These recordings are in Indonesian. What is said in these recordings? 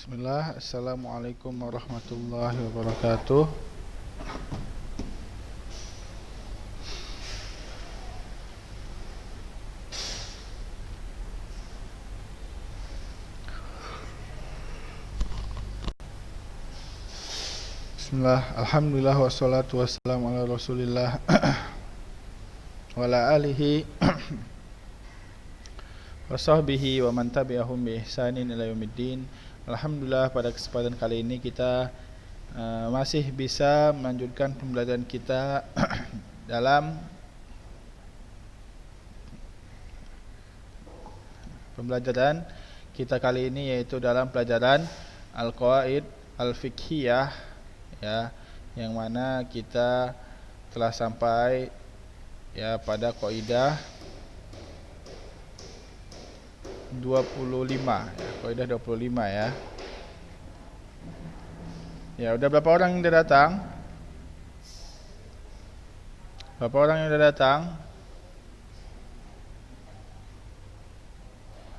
Bismillah, Assalamualaikum warahmatullahi wabarakatuh. Bismillah, Alhamdulillah wassalatu wassalamu ala rasulillah wa ala alihi wa sahbihi wa man tabi'ahum bi ihsanin ila yaumiddin. Alhamdulillah, pada kesempatan kali ini kita masih bisa melanjutkan pembelajaran kita dalam pembelajaran kita kali ini, yaitu dalam pelajaran Al-Qawaid Al-Fiqhiyah, ya, yang mana kita telah sampai ya pada kaidah 25 ya, kaidah 25 ya. Ya, udah berapa orang yang udah datang? Berapa orang yang udah datang?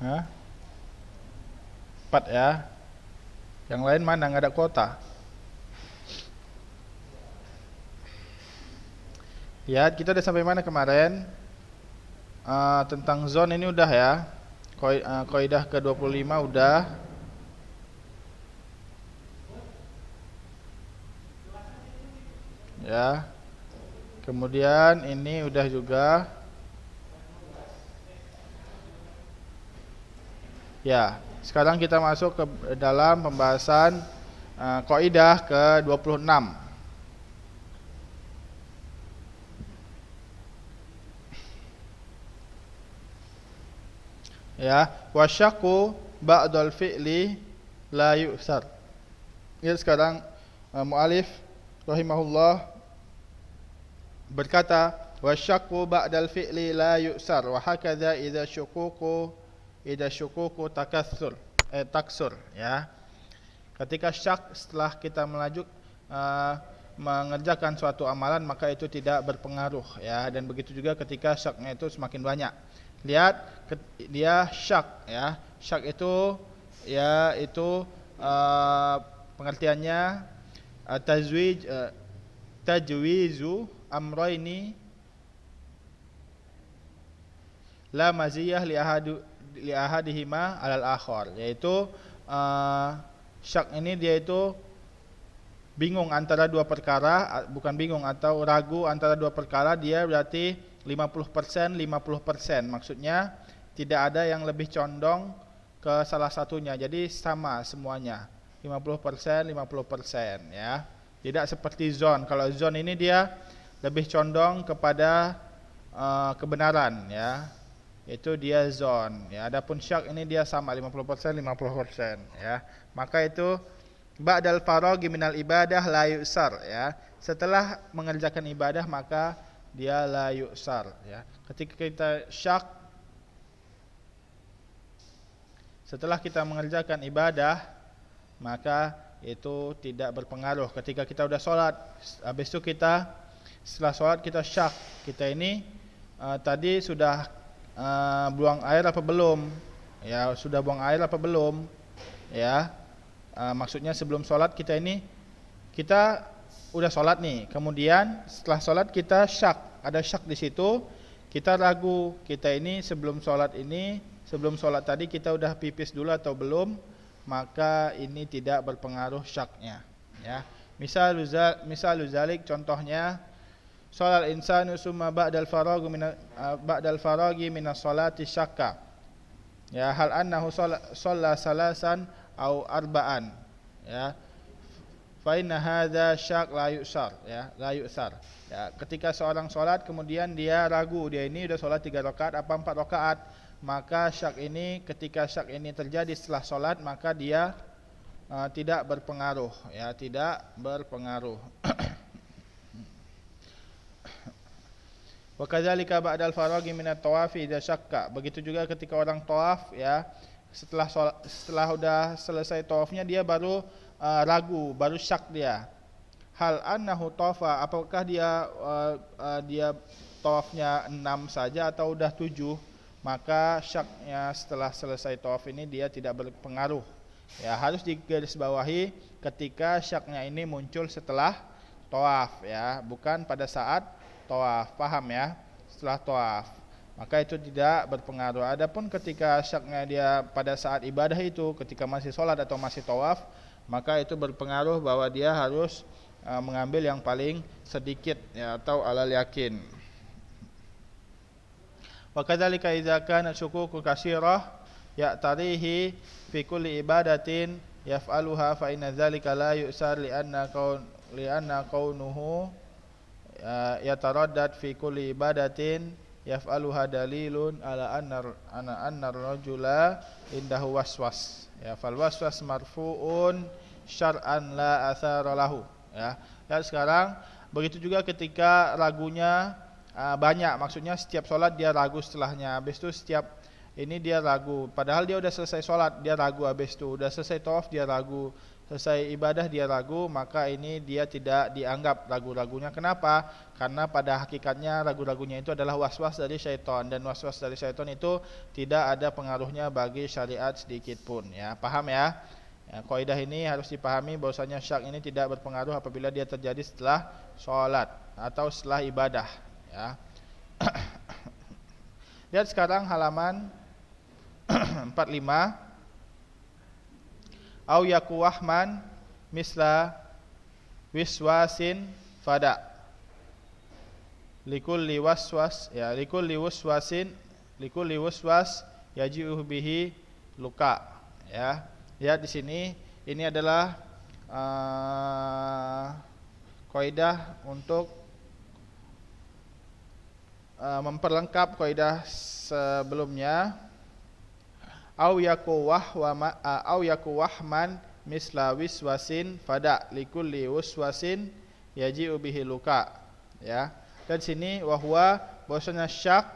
Hah? 4 ya. Yang lain mana? Nggak ada kuota. Lihat, kita udah sampai mana kemarin? Tentang zone ini udah ya. Kaidah ke-25 udah. Ya. Kemudian ini udah juga. Ya, sekarang kita masuk ke dalam pembahasan kaidah ke-26. Ya, wasyaku ba'dal fi'li la yu'sar. Ya, sekarang mu'alif rahimahullah berkata, wasyaku ba'dal fi'li la yu'sar wa hakadha idza syukuku taksur, ya. Ketika syak setelah kita mengerjakan suatu amalan, maka itu tidak berpengaruh, ya. Dan begitu juga ketika syaknya itu semakin banyak. Lihat, dia syak, ya. Syak itu ya itu pengertiannya tajwizu amrayni la maziyah li ahadihima alal akhar, yaitu syak ini dia itu bingung antara dua perkara, bukan bingung atau ragu antara dua perkara, dia berarti 50%, 50%. Maksudnya tidak ada yang lebih condong ke salah satunya. Jadi sama semuanya. 50%, 50%, ya. Tidak seperti zon. Kalau zon ini dia lebih condong kepada kebenaran, ya. Itu dia zon, ya. Adapun syak ini dia sama 50%, 50%, ya. Maka itu ba'dal faraghi minal ibadah la yu'sar, ya. Setelah mengerjakan ibadah maka dia la yu'sar, ya. Ketika kita syak setelah kita mengerjakan ibadah, maka itu tidak berpengaruh. Ketika kita udah sholat, habis itu setelah sholat kita syak, kita ini tadi sudah buang air apa belum? Ya, sudah buang air apa belum? Ya, maksudnya sebelum sholat kita udah sholat nih, kemudian setelah sholat kita syak, ada syak di situ, kita ragu, kita ini sebelum sholat tadi kita udah pipis dulu atau belum, maka ini tidak berpengaruh syaknya, ya. Misal zalik, contohnya, sholat insanu summa ba'dal faraghi minas sholati syakka, ya, hal annahu sholla salasan au arba'an, ya. Fa inna hadza syak la yu'sar, ya, la yu'sar. Ya, ketika seorang sholat kemudian dia ragu, dia ini udah sholat 3 rakaat apa 4 rakaat, maka ketika syak ini terjadi setelah sholat, maka dia tidak berpengaruh, ya, tidak berpengaruh. Wa kadzalika ba'dal faraghi minat tawafi idza syakka. Begitu juga ketika orang tawaf, ya, setelah udah selesai tawafnya dia baru ragu, baru syak dia. Hal annahu tawafa, apakah dia tawafnya 6 saja atau udah 7? Maka syaknya setelah selesai tawaf ini dia tidak berpengaruh, Ya, harus digarisbawahi ketika syaknya ini muncul setelah tawaf ya, bukan pada saat tawaf. Paham ya? Setelah tawaf. Maka itu tidak berpengaruh. Adapun ketika syaknya dia pada saat ibadah itu, ketika masih sholat atau masih tawaf, maka itu berpengaruh bahwa dia harus mengambil yang paling sedikit ya, atau alal yakin. Wa kadzalika idza kana syukuku katsirah ya'tarihi fi kulli ibadatin yaf'aluha fa inna dzalika la yu'sar li'anna kaunuhu yataraddad fi kulli ibadatin yaf'aluha dalilun ala anna ar-rajula indahu waswas ya, fal waswas marfu'un syar'an la athara lahu ya. Dan sekarang begitu juga ketika ragunya banyak, maksudnya setiap sholat dia ragu setelahnya, habis itu setiap ini dia ragu, padahal dia udah selesai sholat dia ragu, habis itu udah selesai tawaf dia ragu, selesai ibadah dia ragu, maka ini dia tidak dianggap ragu-ragunya. Kenapa? Karena pada hakikatnya ragu-ragunya itu adalah waswas dari syaitan, dan waswas dari syaitan itu tidak ada pengaruhnya bagi syariat sedikit pun ya. Paham ya? Ya, kaidah ini harus dipahami bahwasanya syak ini tidak berpengaruh apabila dia terjadi setelah sholat atau setelah ibadah ya. Lihat sekarang halaman 45. Au yaku wahman misla wiswasin fada likulli waswas ya, likulli waswas yaji'u bihi luka ya. Lihat di sini, ini adalah kaidah untuk memperlengkap kaidah sebelumnya. Au yaku wahman misla wiswasin fada likulli waswasin yaji'u bihi luka ya. Dan sini wahwa bahwasanya syak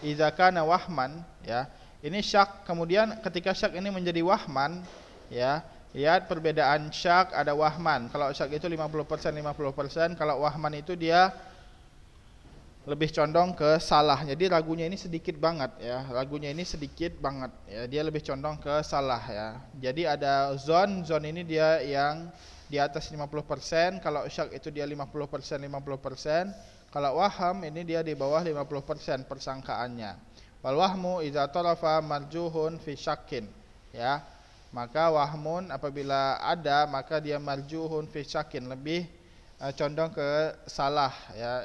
idza kana wahman ya. Ini syak, kemudian ketika syak ini menjadi wahman ya, lihat perbedaan syak ada wahman. Kalau syak itu 50% 50%, kalau wahman itu dia lebih condong ke salah. Jadi ragunya ini sedikit banget ya, ragunya ini sedikit banget ya, dia lebih condong ke salah ya. Jadi ada zon ini dia yang di atas 50%, kalau syak itu dia 50% 50%, kalau waham ini dia di bawah 50% persangkaannya. Wal wahmu idza tarafa marjuhun fi syakkin ya. Maka wahmun apabila ada maka dia marjuhun fi syakkin, lebih condong ke salah ya,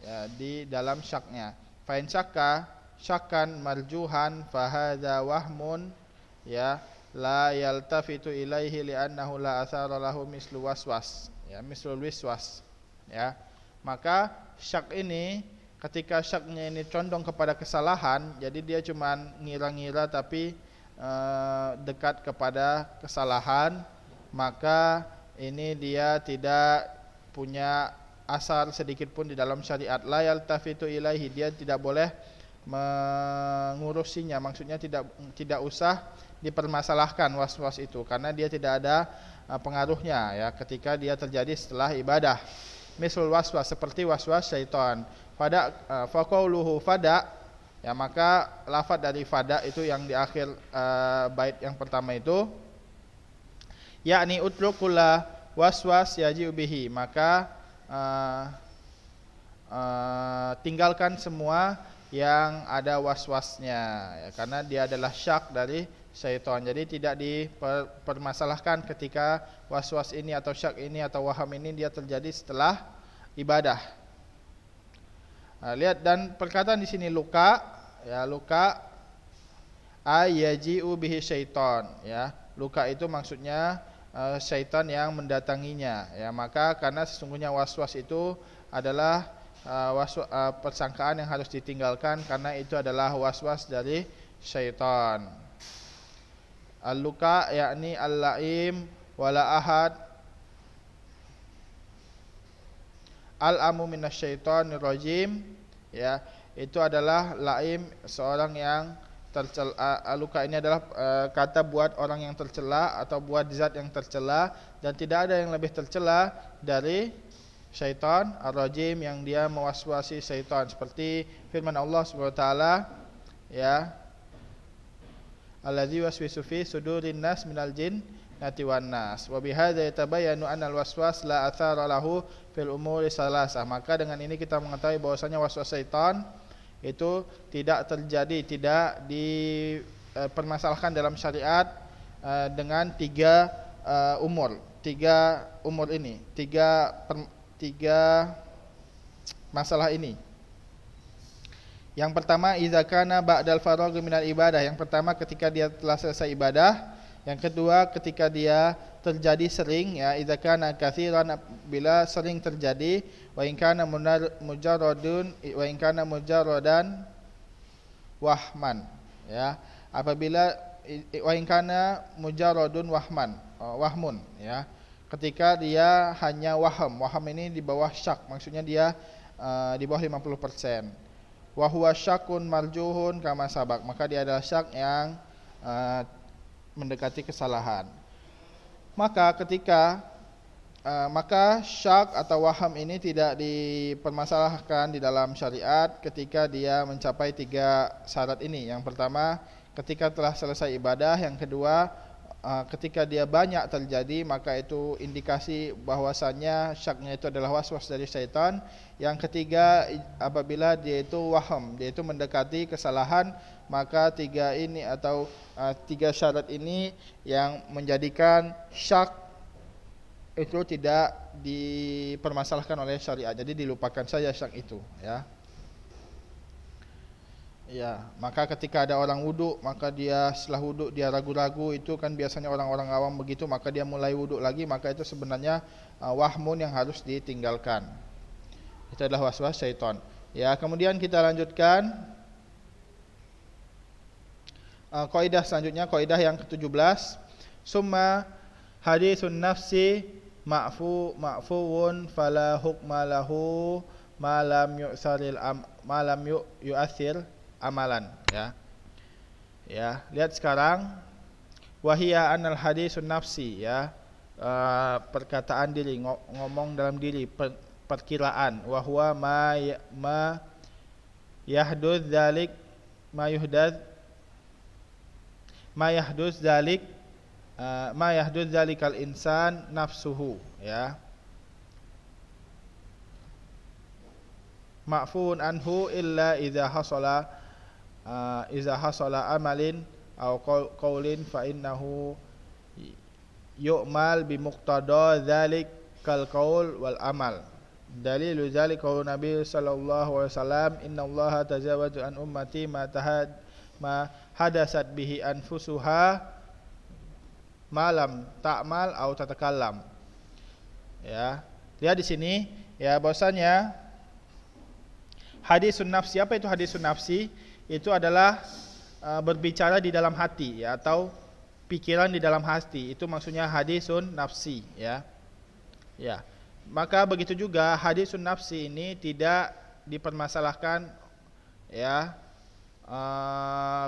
ya di dalam syaknya. Fa in syakkan marjuhan fa hadza wahmun ya la yaltafitu ilaihi li'annahu la athara lahu mislu waswas ya, mislul wiswas ya. Maka syak ini, ketika syaknya ini condong kepada kesalahan, jadi dia cuma ngira-ngira tapi dekat kepada kesalahan, maka ini dia tidak punya asar sedikit pun di dalam syariat. La yaltafitu ilaihi, dia tidak boleh mengurusinya, maksudnya tidak usah dipermasalahkan waswas itu, karena dia tidak ada pengaruhnya ya ketika dia terjadi setelah ibadah. Mislul waswas, seperti waswas syaitan. Fada faqauluhu fada ya, maka lafaz dari fada itu yang di akhir bait yang pertama itu, yakni utrukula waswas yaji'u bihi, maka tinggalkan semua yang ada waswasnya ya, karena dia adalah syak dari syaitan. Jadi tidak dipermasalahkan ketika waswas ini atau syak ini atau waham ini dia terjadi setelah ibadah. Lihat, dan perkataan di sini luka ya, luka ayaji'u bihi syaitan ya. Luka itu maksudnya syaitan yang mendatanginya ya. Maka karena sesungguhnya waswas itu adalah persangkaan yang harus ditinggalkan, karena itu adalah waswas dari syaitan. Al-luka yakni al-laim wala ahad al-amu minasyaitonir rajim ya. Itu adalah laim, seorang yang tercela. Al-luka ini adalah kata buat orang yang tercela atau buat zat yang tercela, dan tidak ada yang lebih tercela dari syaitan ar-rajim yang dia mewaswasi syaitan, seperti firman Allah Subhanahu wa taala ya, alladzi waswisu fi sudurin nas minal jin jinnati wan nas. Wa bihadza yatabayyanu anna al-waswas la athara lahu fil umuri salasah. Maka dengan ini kita mengetahui bahwasanya waswas syaitan itu tidak terjadi, tidak dipermasalahkan dalam syariat dengan tiga umur. Tiga umur ini, tiga masalah ini. Yang pertama, idza kana ba'dal faragh minal ibadah. Yang pertama ketika dia telah selesai ibadah. Yang kedua ketika dia terjadi sering, ya, idza kana katsiran, bila sering terjadi, wa in kana mujarradan wahman, ya. Apabila wa in kana mujarradun wahmun, ya. Ketika dia hanya waham ini di bawah syak, maksudnya dia di bawah 50%. Wa huwa syakun marjuhun kama sabak, maka dia adalah syak yang mendekati kesalahan. Maka maka syak atau waham ini tidak dipermasalahkan di dalam syariat ketika dia mencapai tiga syarat ini. Yang pertama, ketika telah selesai ibadah. Yang kedua, ketika dia banyak terjadi, maka itu indikasi bahwasannya syaknya itu adalah waswas dari syaitan. Yang ketiga, apabila dia itu waham, dia itu mendekati kesalahan, maka tiga ini atau tiga syarat ini yang menjadikan syak itu tidak dipermasalahkan oleh syariat. Jadi dilupakan saja syak itu, ya. Ya, maka ketika ada orang wuduk, maka dia setelah wuduk dia ragu-ragu, itu kan biasanya orang-orang awam begitu, maka dia mulai wuduk lagi, maka itu sebenarnya wahmun yang harus ditinggalkan. Itu adalah waswas syaitan. Ya, kemudian kita lanjutkan kaidah selanjutnya, kaidah yang ke-17. Summa haditsun nafsi ma'fuun fala hukma lahu ma lam yu'athir amalan, ya. Ya, lihat sekarang wahia anal hadisun nafsi, ya. Perkataan diri, ngomong dalam diri, perkiraan. Wa huwa ma yahduz dzalik ma yahduz dzalikal insan nafsuhu, ya. Ma'fun anhu illa idza hasala amalin aw qaulin fa innahu yu'mal bi muqtada dzalik kal qaul wal amal. Dalilu dzalik qaulun Nabi sallallahu alaihi wasallam, innallaha tazawaja an ummati ma hadasat bihi anfusuha malam ta'mal aw tatakallam. Ya, lihat di sini, ya, bahwasanya hadisun nafsi. Apa itu hadisun nafsi? Itu adalah berbicara di dalam hati, ya, atau pikiran di dalam hati. Itu maksudnya hadisun nafsi, ya. Ya. Maka begitu juga hadisun nafsi ini tidak dipermasalahkan, ya,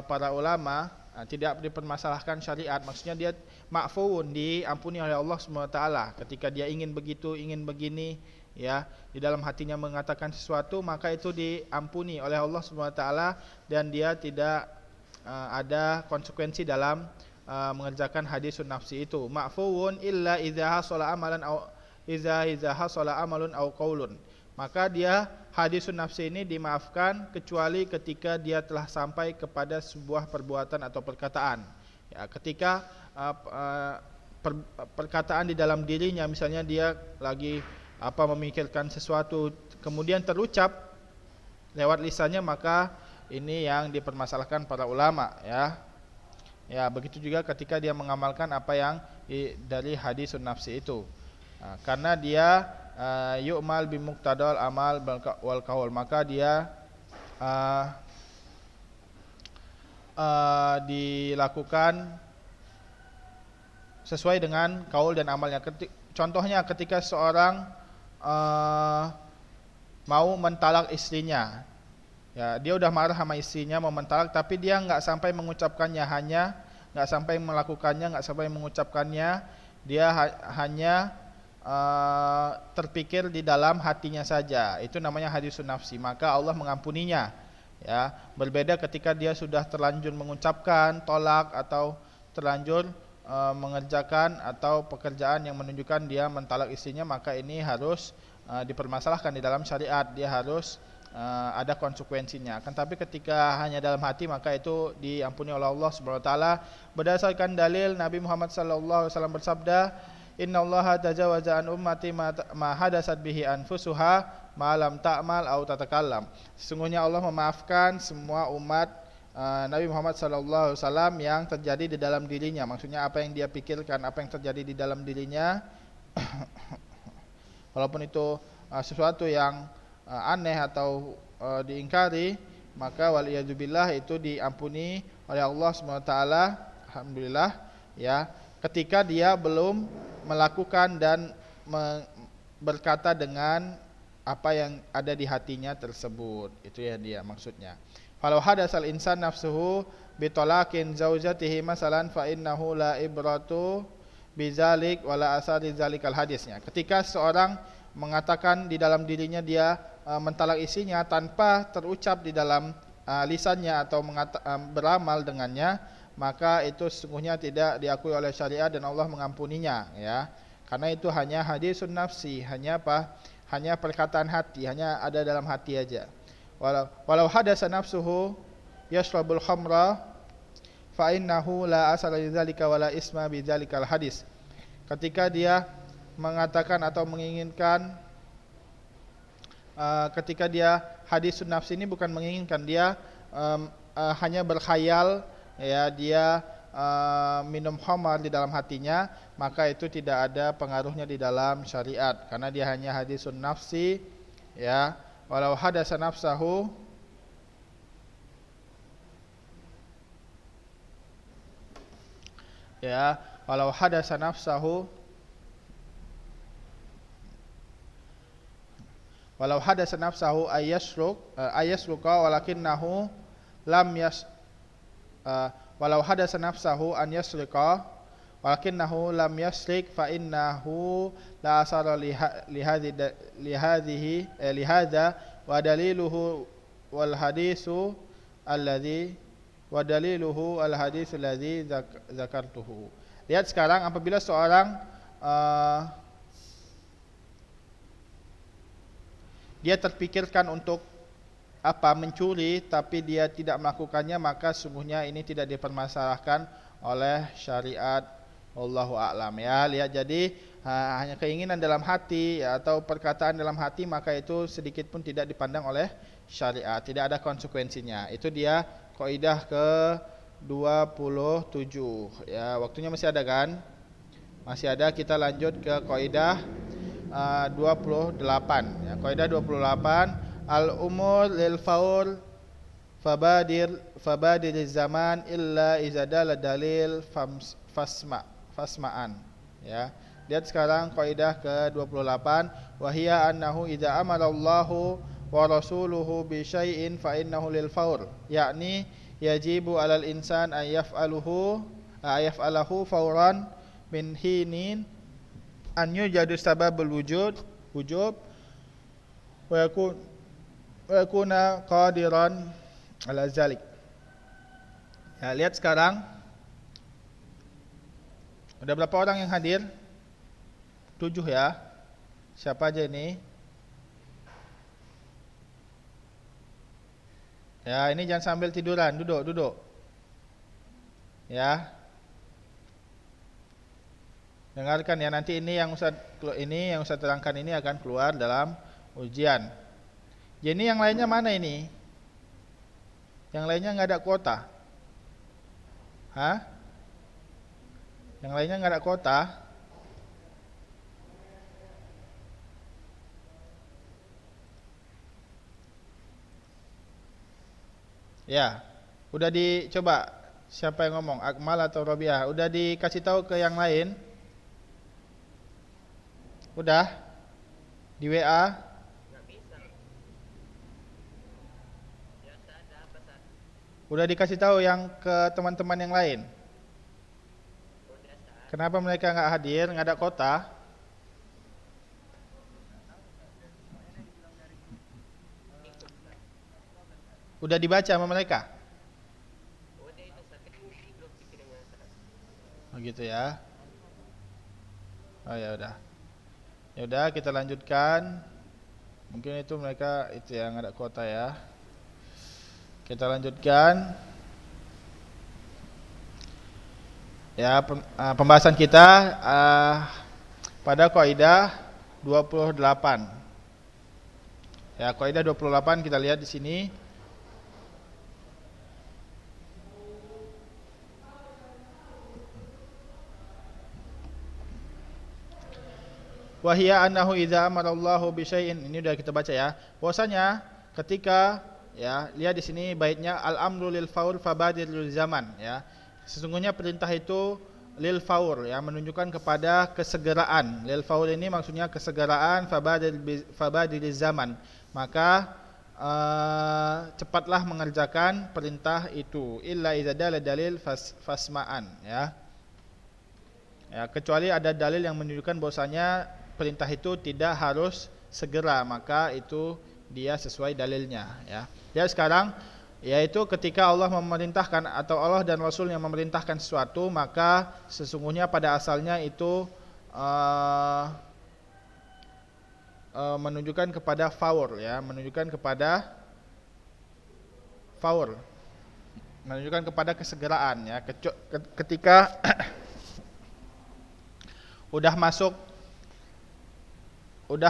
para ulama, tidak dipermasalahkan syariat. Maksudnya dia ma'fuun, diampuni oleh Allah SWT ketika dia ingin begitu, ingin begini, ya, di dalam hatinya mengatakan sesuatu, maka itu diampuni oleh Allah SWT dan dia tidak ada konsekuensi dalam mengerjakan hadisun nafsi itu. Ma'fuun illa idza hasala amalan aw idza hasala amalun aw qaulun. Maka dia hadisun nafsi ini dimaafkan kecuali ketika dia telah sampai kepada sebuah perbuatan atau perkataan. Ya, ketika perkataan di dalam dirinya, misalnya dia lagi memikirkan sesuatu kemudian terucap lewat lisannya, maka ini yang dipermasalahkan para ulama, ya. Ya, begitu juga ketika dia mengamalkan apa yang dari hadisun nafsi itu. Karena dia yu'mal bi muqtadal amal wal qaul, maka dia dilakukan sesuai dengan kaul dan amalnya. Contohnya ketika seorang mau mentalak istrinya, ya, dia udah marah sama istrinya mau mentalak, tapi dia nggak sampai mengucapkannya, nggak sampai melakukannya, nggak sampai mengucapkannya, dia hanya terpikir di dalam hatinya saja. Itu namanya hadisun nafsi, maka Allah mengampuninya, ya. Berbeda ketika dia sudah terlanjur mengucapkan tolak atau terlanjur mengerjakan atau pekerjaan yang menunjukkan dia mentalak istrinya, maka ini harus dipermasalahkan di dalam syariat. Dia harus ada konsekuensinya. Akan tapi ketika hanya dalam hati, maka itu diampuni oleh Allah Subhanahu wa taala. Berdasarkan dalil Nabi Muhammad sallallahu alaihi wasallam bersabda, "Innallaha tajawaza an ummati ma hadasat bihi anfusuha ma lam ta'mal aw tatakallam." Sesungguhnya Allah memaafkan semua umat Nabi Muhammad sallallahu alaihi wasallam yang terjadi di dalam dirinya. Maksudnya apa yang dia pikirkan, apa yang terjadi di dalam dirinya, walaupun itu sesuatu yang aneh atau diingkari, maka waliyadzubillah itu diampuni oleh Allah SWT. Alhamdulillah ya, ketika dia belum melakukan dan berkata dengan apa yang ada di hatinya tersebut. Itu ya dia maksudnya. Falau hadasal insan nafsuhu bitolakin zaujatihi masalan fa innahu la ibratu bizalik wala asari zalikal hadisnya. Ketika seorang mengatakan di dalam dirinya dia mentalak istrinya tanpa terucap di dalam lisannya atau beramal dengannya, maka itu sesungguhnya tidak diakui oleh syariat dan Allah mengampuninya ya. Karena itu hanya hadisun nafsi, hanya apa? Hanya perkataan hati, hanya ada dalam hati aja. Walau hadasa nafsuhu yashrabul khamra fa innahu la asala lidzalika wala isma bidzalikal hadis. Ketika dia mengatakan atau menginginkan, ketika dia hadisun nafsi ini bukan menginginkan, dia hanya berkhayal ya, dia minum khamar di dalam hatinya, maka itu tidak ada pengaruhnya di dalam syariat karena dia hanya hadisun nafsi ya. Walau hadasa nafsahu ya, walau hadasa nafsahu walau hadasa nafsahu ayasruka walakinnahu lam yas walau hadasa nafsahu an yasrika walakinnahu lam yasrik fa innahu la asara lihadha wa daliluhu wal hadisu alladhi zakartuhu. Lihat sekarang, apabila seorang dia terpikirkan untuk mencuri tapi dia tidak melakukannya, maka sungguhnya ini tidak dipermasalahkan oleh syariat. Wallahu a'lam ya. Lihat, jadi hanya keinginan dalam hati ya, atau perkataan dalam hati, maka itu sedikit pun tidak dipandang oleh syariat, tidak ada konsekuensinya. Itu dia kaidah ke-27 ya. Waktunya masih ada kan? Masih ada. Kita lanjut ke kaidah 28 ya. Kaidah 28, al-umur lil faur fabadir zaman illa izadala dalil fasma'an ya. Lihat sekarang kaidah ke-28, wahia annahu idza amara Allahu wa rasuluhu bi syai'in fa innahu lil faur, yakni yajibu 'alal insan an yaf'alahu fauran min hinin an yujadu sababul wujub wa yakuna qadiran ala zalik. Ya, lihat sekarang ada berapa orang yang hadir? 7 ya. Siapa aja ini? Ya, ini jangan sambil tiduran, duduk. Ya. Dengarkan ya, nanti ini yang Ustaz terangkan ini akan keluar dalam ujian. Jadi yang lainnya mana ini? Yang lainnya enggak ada kuota. Hah? Yang lainnya enggak ada kuota. Ya, udah dicoba. Siapa yang ngomong? Akmal atau Robiah? Udah dikasih tahu ke yang lain? Udah? Di WA? Udah dikasih tahu yang ke teman-teman yang lain? Kenapa mereka nggak hadir? Nggak ada kota? Udah dibaca sama mereka? Begitu ya. Oh ya udah. Ya udah kita lanjutkan. Mungkin itu mereka itu yang ada kuota ya. Kita lanjutkan. Ya, pembahasan kita pada kaidah 28. Ya, kaidah 28 kita lihat di sini. Wahia annahu idza amarallahu bi syai'in, ini sudah kita baca ya. Bahwasanya ketika ya, lihat di sini baitnya al-amru lil faur fabadir lil zaman ya. Sesungguhnya perintah itu lil faur ya, menunjukkan kepada kesegeraan. Lil faur ini maksudnya kesegeraan, fabadir lil zaman. Maka cepatlah mengerjakan perintah itu. Illa idza dalil fasma'an ya. Ya, kecuali ada dalil yang menunjukkan bahwasanya perintah itu tidak harus segera, maka itu dia sesuai dalilnya ya. Ya sekarang yaitu ketika Allah memerintahkan atau Allah dan Rasul yang memerintahkan sesuatu, maka sesungguhnya pada asalnya itu menunjukkan kepada faur ya, menunjukkan kepada faur, menunjukkan kepada kesegeraan ya. Ketika udah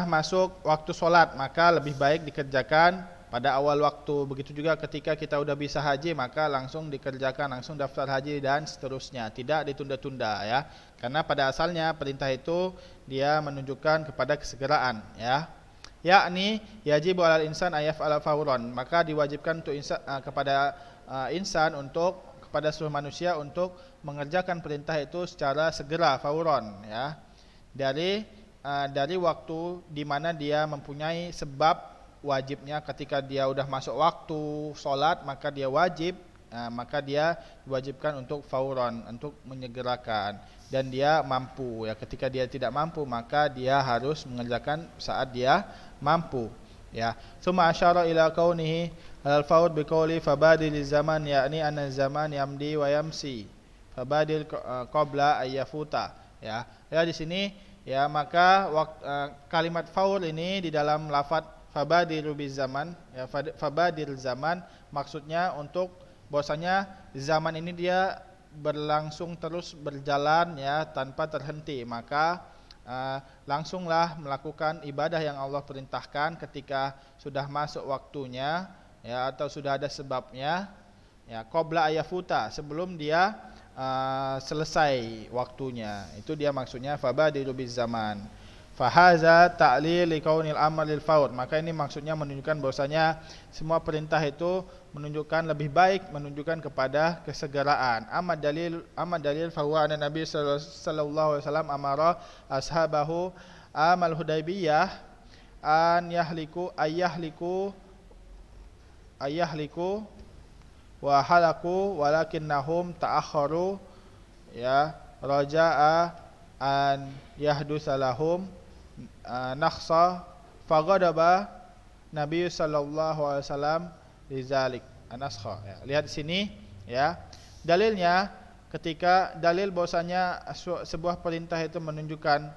masuk waktu sholat, maka lebih baik dikerjakan pada awal waktu. Begitu juga ketika kita udah bisa haji, maka langsung dikerjakan, langsung daftar haji dan seterusnya, tidak ditunda-tunda ya. Karena pada asalnya perintah itu dia menunjukkan kepada kesegeraan ya. Yakni yajibu alal insan ayaf ala fauron, maka diwajibkan untuk kepada insan, untuk kepada seluruh manusia untuk mengerjakan perintah itu secara segera, fauron ya. Dari waktu di mana dia mempunyai sebab wajibnya. Ketika dia udah masuk waktu sholat, maka dia wajib, maka dia diwajibkan untuk fauron, untuk menyegerakan, dan dia mampu ya. Ketika dia tidak mampu, maka dia harus mengerjakan saat dia mampu ya. Tsumma asyara ila kaunihi al faur biqauli fabadil zaman, yakni anna zaman yamdi wa yamsi fabadil qabla ayyafuta ya. Ya di sini ya, maka kalimat faur ini di dalam lafadz fabadiru biz zaman ya, fabadir zaman maksudnya untuk bahwasanya zaman ini dia berlangsung terus berjalan ya, tanpa terhenti. Maka langsunglah melakukan ibadah yang Allah perintahkan ketika sudah masuk waktunya ya, atau sudah ada sebabnya ya, qabla ayafuta, sebelum dia selesai waktunya. Itu dia maksudnya fabadiru biz zaman. Fahaza ta'lil liqaunil amr lil faur, maka ini maksudnya menunjukkan bahwasanya semua perintah itu menunjukkan lebih baik, menunjukkan kepada kesegeraan. Amma dalil fa huwa anna Nabi sallallahu alaihi wasallam amara ashabahu amal Hudaybiyah an yahliku wa halaku walakinnahum ta'akharu ya, raja'a an yahdusalahum nakhsa faghadaba Nabi sallallahu alaihi wasallam lizalik anaskha ya. Lihat di sini ya, dalilnya ketika dalil bahwasanya sebuah perintah itu menunjukkan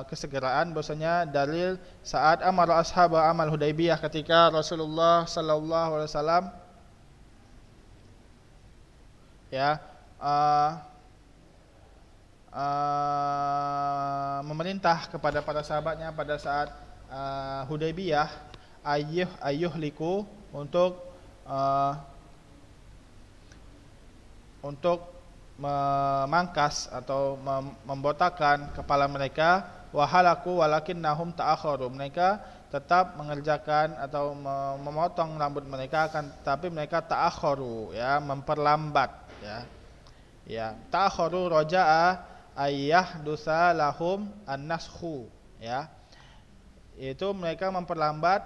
kesegeraan, bahwasanya dalil saat amara ashaba amal Hudaybiyah, ketika Rasulullah sallallahu alaihi wasallam ya memerintah kepada para sahabatnya pada saat Hudaybiyah ayyuhliku, untuk memangkas atau membotakkan kepala mereka, wahalaku walakinnahum ta'akharu, mereka tetap mengerjakan atau memotong rambut mereka, akan tapi mereka ta'akharu ya, memperlambat ya. Ya, ta'akharu raja'a ayyahdusa lahum an-naskhu ya. Itu mereka memperlambat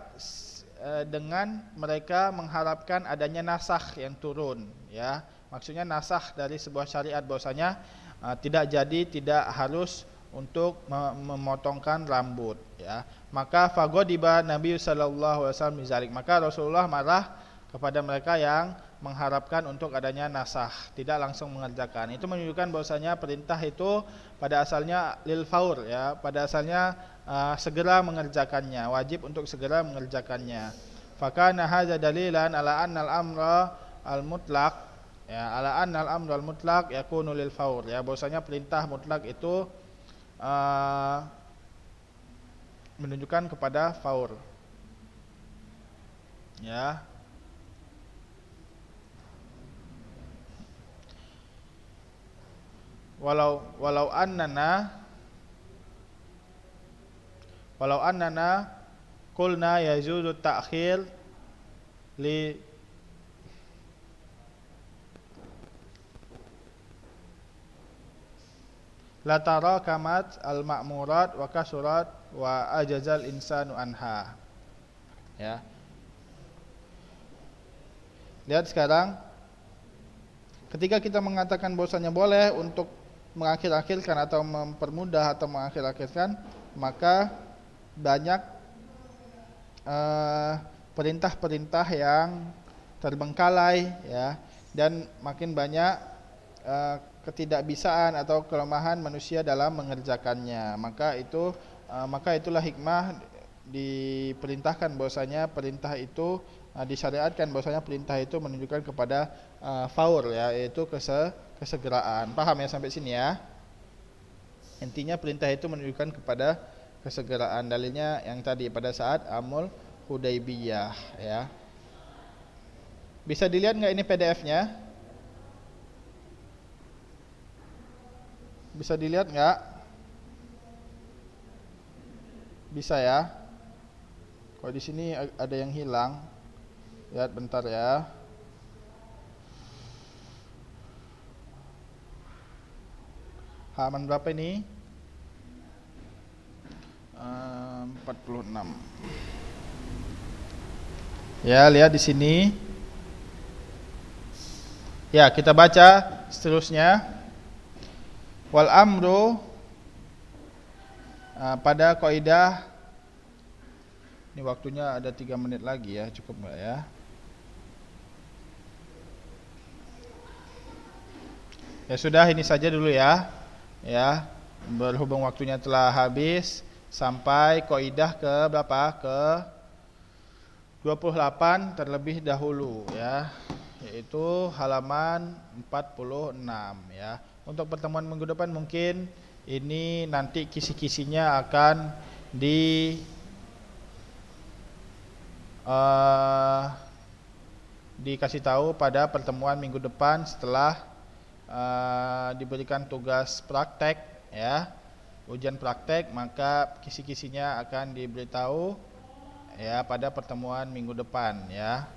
dengan mereka mengharapkan adanya nasakh yang turun ya. Maksudnya nasakh dari sebuah syariat, bahwasanya tidak harus untuk memotongkan rambut ya. Maka faghadiba Nabi sallallahu alaihi wasallam bizalik, maka Rasulullah marah kepada mereka yang mengharapkan untuk adanya nasakh, tidak langsung mengerjakan. Itu menunjukkan bahwasanya perintah itu pada asalnya lil faur ya, pada asalnya segera mengerjakannya, wajib untuk segera mengerjakannya. Fakana hadza dalilan ala anna al-amra al-mutlaq ya, ala anna al-amra al-mutlaq yakunu lil faur ya, bahwasanya perintah mutlak itu menunjukkan kepada faur. Ya. Walau annana qulna yajuzu ta'khir li la tara kamat al-ma'murat wa kasurat wa ajazal insanu anha. Ya. Lihat sekarang, ketika kita mengatakan bahwasanya boleh untuk mengakhir-akhirkan atau mempermudah atau mengakhir-akhirkan, maka banyak perintah-perintah yang terbengkalai ya, dan makin banyak ketidakbisaan atau kelemahan manusia dalam mengerjakannya. Maka itulah hikmah diperintahkan bahwasanya perintah itu disyariatkan, bahwasanya perintah itu menunjukkan kepada faur ya, yaitu kesegeraan. Paham ya sampai sini ya? Intinya perintah itu menunjukkan kepada kesegeraan. Dalilnya yang tadi pada saat Amul Hudaybiyah ya. Bisa dilihat nggak ini PDF-nya? Bisa dilihat nggak? Bisa ya? Kalau di sini ada yang hilang. Lihat bentar ya. Halaman berapa ini? 46. Ya, lihat di sini. Ya, kita baca seterusnya. Wal amru pada kaidah, ini waktunya ada 3 menit lagi ya, cukup enggak ya? Ya sudah, ini saja dulu ya. Ya, berhubung waktunya telah habis, sampai kaidah ke berapa? Ke 28 terlebih dahulu ya, yaitu halaman 46 ya. Untuk pertemuan minggu depan mungkin ini nanti kisi-kisinya akan dikasih tahu pada pertemuan minggu depan setelah diberikan tugas praktek ya, ujian praktek, maka kisi-kisinya akan diberitahu ya pada pertemuan minggu depan ya.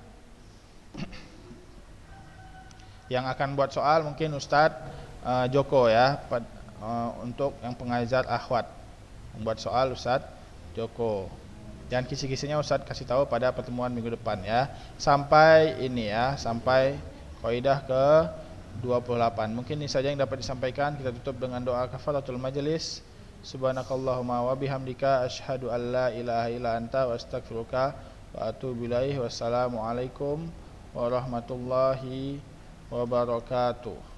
Yang akan buat soal mungkin Ustadz Joko ya, untuk yang pengajar akhwat membuat soal Ustadz Joko, dan kisi-kisinya Ustadz kasih tahu pada pertemuan minggu depan ya. Sampai ini ya, sampai kaidah ke 28. Mungkin ini saja yang dapat disampaikan. Kita tutup dengan doa kafaratul majelis. Subhanakallahumma wa bihamdika asyhadu an la ilaha illa anta wa astaghfiruka wa atubu ilaik. Wassalamualaikum warahmatullahi wabarakatuh.